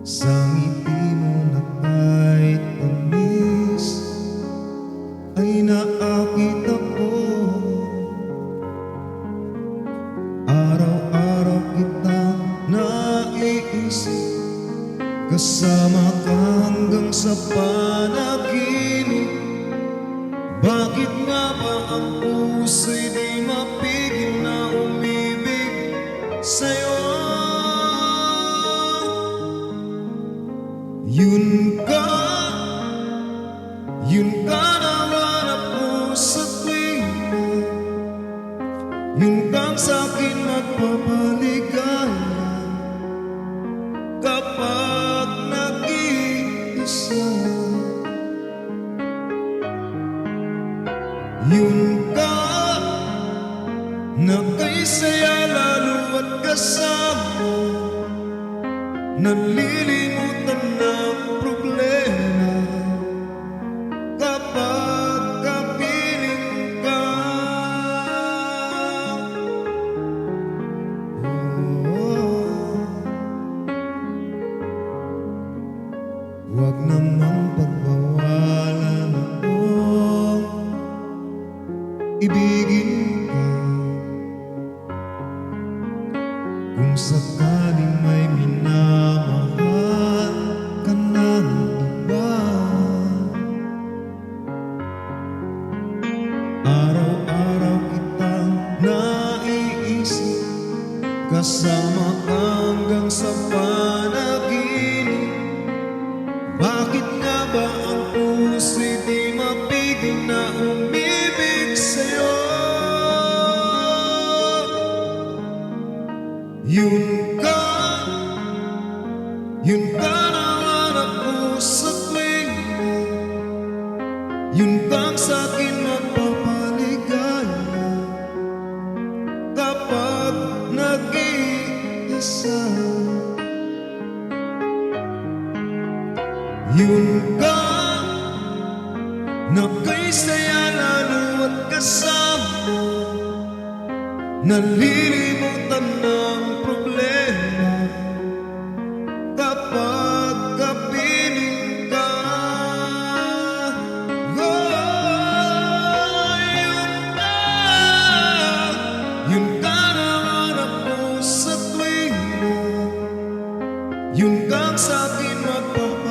Sa ngiti mo na kahit tamis ay naakit ako. Araw-araw kitang naiisip, kasama ka hanggang sa panaginip. Bakit nga ba ang puso'y di mapigil na umibig sa'yo? Yun ka nahanap ko sa tuwina, yun kang sa'kin magpapaligaya kapag nag-iisa. Yun ka na kay saya lalo at kasama, nalilimutan ng problema kapag kapiling ka. Huwag namang pagbawalan akong ibigin ka. Kung sakaling may minamahal ka ng iba, araw-araw kitang naiisip, kasama ka hanggang sa panaginip. Bakit nga ba ang puso'y di mapigil na umibig sa'yo? Yun ka nahanap ko sa tuwina, yun kang sa'kin magpapaligaya kapag nag-iisa. Yun ka na kay saya lalo at kasama, nalilimutan ng problema kapag kapiling ka. Yun ka nahanap ko sa tuwina, yun kang sa'kin magpapaligaya